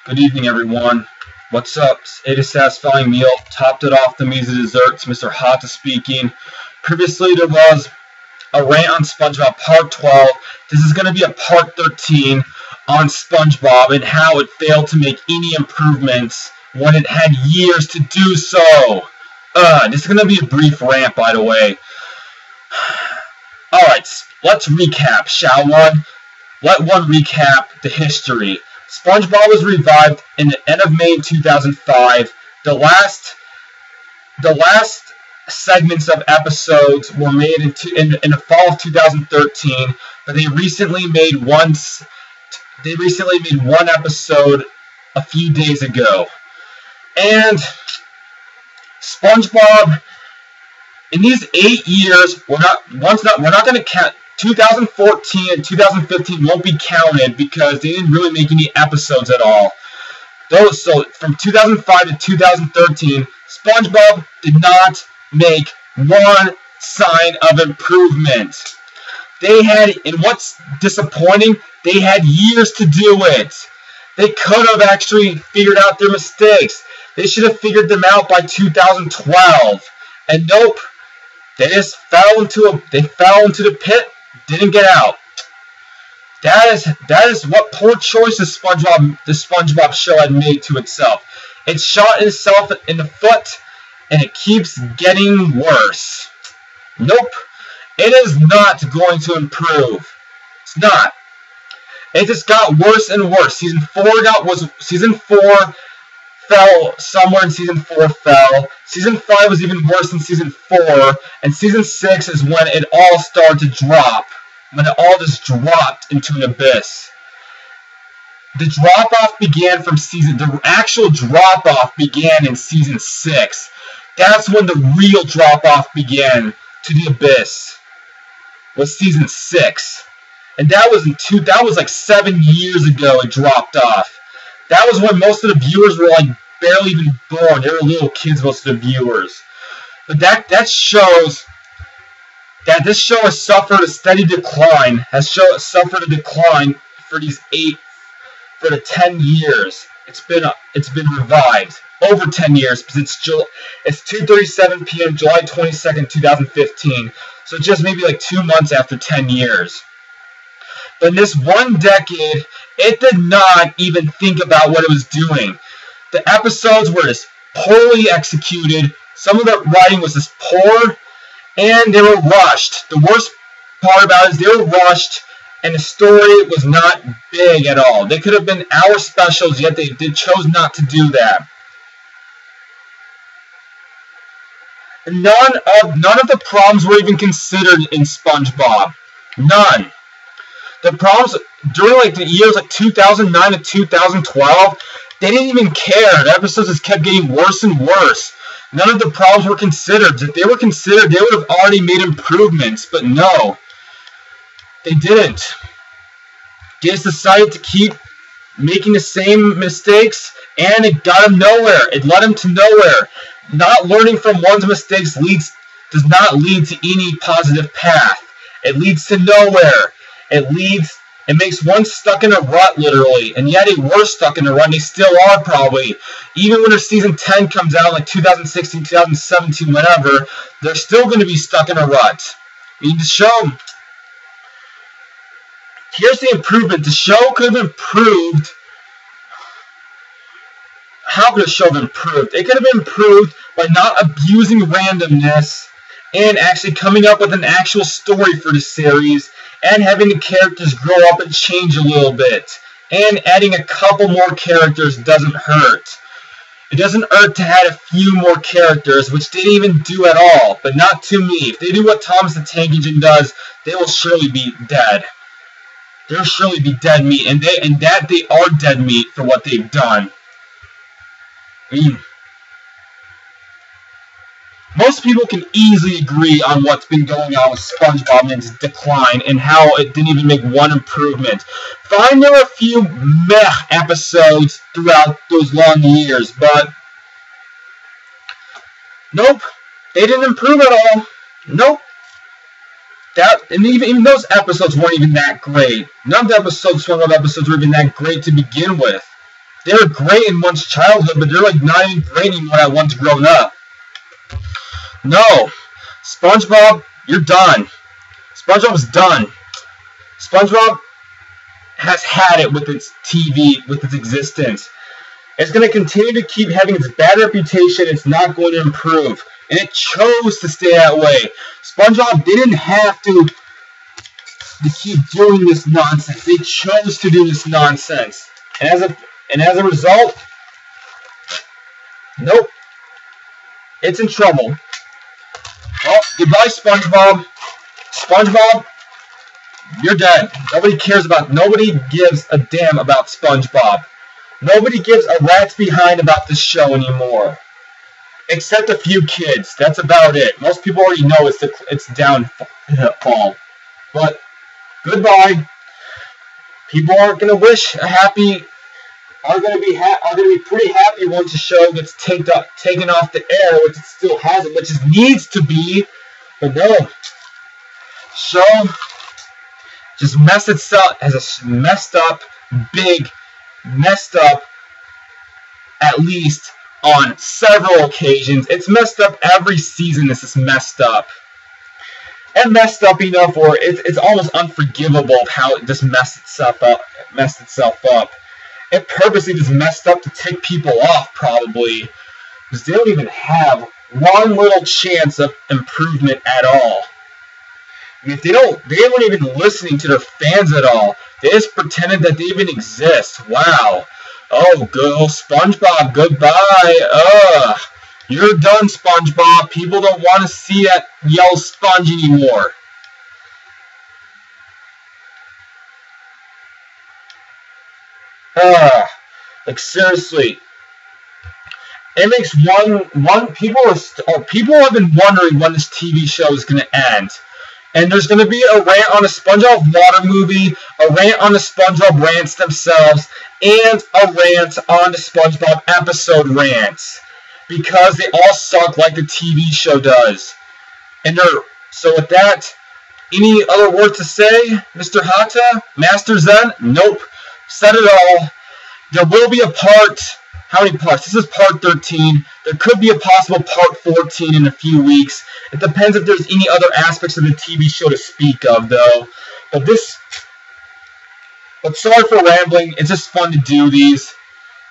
Good evening, everyone. What's up? Ate a satisfying meal, topped it off the measly desserts. Mr. Hata speaking. Previously, there was a rant on SpongeBob Part 12. This is going to be a Part 13 on SpongeBob and how it failed to make any improvements when it had years to do so. This is going to be a brief rant, by the way. Alright, let's recap, shall one? Let one recap the history. SpongeBob was revived in the end of May 2005. The last segments of episodes were made in the fall of 2013, but they recently made one episode a few days ago. And SpongeBob, in these 8 years, we're not going to count. 2014 and 2015 won't be counted because they didn't really make any episodes at all. So from 2005 to 2013, SpongeBob did not make one sign of improvement. And what's disappointing, they had years to do it. They could have actually figured out their mistakes. They should have figured them out by 2012. And nope, they just fell into the pit. Didn't get out. That is what poor choices the SpongeBob show had made to itself. It shot itself in the foot, and it keeps getting worse. Nope, it is not going to improve. It's not. It just got worse and worse. Season 4 fell somewhere in Season 4 fell. Season 5 was even worse than Season 4. And Season 6 is when it all started to drop. When it all just dropped into an abyss. The actual drop-off began in Season 6. That's when the real drop-off began to the abyss. Was Season 6. And that was like 7 years ago it dropped off. That was when most of the viewers were like barely even born. They were little kids, most of the viewers. But that shows that this show has suffered a steady decline. Suffered a decline for the 10 years. It's been revived. Over 10 years, because it's 2:37 p.m. July 22nd, 2015. So just maybe like 2 months after 10 years. But in this one decade, it did not even think about what it was doing. The episodes were just poorly executed. Some of the writing was just poor, and they were rushed. The worst part about it is they were rushed, and the story was not big at all. They could have been hour specials, yet they chose not to do that. And none of the problems were even considered in SpongeBob. None. The problems during the years 2009 to 2012, they didn't even care. The episodes just kept getting worse and worse. None of the problems were considered. If they were considered, they would have already made improvements. But no, they didn't. They just decided to keep making the same mistakes, and it got them nowhere. It led them to nowhere. Not learning from one's mistakes does not lead to any positive path. It leads to nowhere. It makes one stuck in a rut, literally. And yet they were stuck in a rut, and they still are, probably. Even when their Season 10 comes out, like 2016, 2017, whatever, they're still going to be stuck in a rut. I mean, the show... Here's the improvement. The show could have improved... How could a show have improved? It could have improved by not abusing randomness and actually coming up with an actual story for the series, and having the characters grow up and change a little bit. And adding a couple more characters doesn't hurt. It doesn't hurt to add a few more characters, which they didn't even do at all, but not to me. If they do what Thomas the Tank Engine does, they will surely be dead. They'll surely be dead meat, and they are dead meat for what they've done. I mean, most people can easily agree on what's been going on with SpongeBob and its decline, and how it didn't even make one improvement. Fine, there were a few meh episodes throughout those long years, but nope, they didn't improve at all. Nope. And even those episodes weren't even that great. None of the SpongeBob episodes were even that great to begin with. They were great in one's childhood, but they're like not even great anymore at one's grown up. No. SpongeBob, you're done. SpongeBob's done. SpongeBob has had it with its TV, with its existence. It's going to continue to keep having its bad reputation. It's not going to improve. And it chose to stay that way. SpongeBob didn't have to keep doing this nonsense. They chose to do this nonsense. And as a result, nope. It's in trouble. Well, goodbye, SpongeBob. SpongeBob, you're dead. Nobody gives a damn about SpongeBob. Nobody gives a rat's behind about this show anymore. Except a few kids. That's about it. Most people already know it's downfall. But goodbye. People aren't gonna wish a happy. Are gonna be pretty happy once the show gets taken off the air, which it still hasn't, which it needs to be. But no, show just messed itself has a messed up, at least on several occasions. It's messed up every season. This is messed up. And messed up enough where it's almost unforgivable of how it just messed itself up. It purposely just messed up to tick people off, probably, because they don't even have one little chance of improvement at all. I mean, they weren't even listening to their fans at all. They just pretended that they even exist. Wow. Oh, go SpongeBob, goodbye. You're done, SpongeBob. People don't want to see that yellow sponge anymore. Like seriously, it makes people have been wondering when this TV show is going to end. And there's going to be a rant on the SpongeBob water movie, a rant on the SpongeBob rants themselves, and a rant on the SpongeBob episode rants. Because they all suck like the TV show does. So with that, any other words to say, Mr. Hata? Master Zen? Nope. Said it all. There will be a part. How many parts? This is part 13. There could be a possible part 14 in a few weeks. It depends if there's any other aspects of the TV show to speak of, though. But sorry for rambling. It's just fun to do these.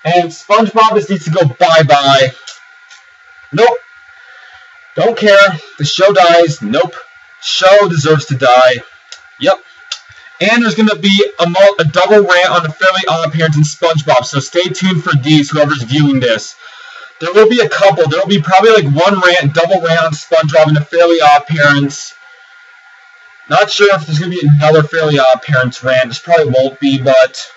And SpongeBob just needs to go bye-bye. Nope. Don't care. The show dies. Nope. Show deserves to die. Yep. And there's going to be a double rant on the Fairly Odd Appearance in SpongeBob, so stay tuned for these, whoever's viewing this. There will be a couple. There will be probably like one double rant on SpongeBob and the Fairly Odd Appearance. Not sure if there's going to be another Fairly Odd Appearance rant. There probably won't be, but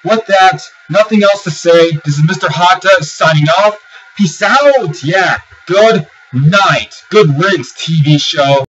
with that, nothing else to say. This is Mr. Hata signing off. Peace out. Yeah. Good night. Good riddance, TV show.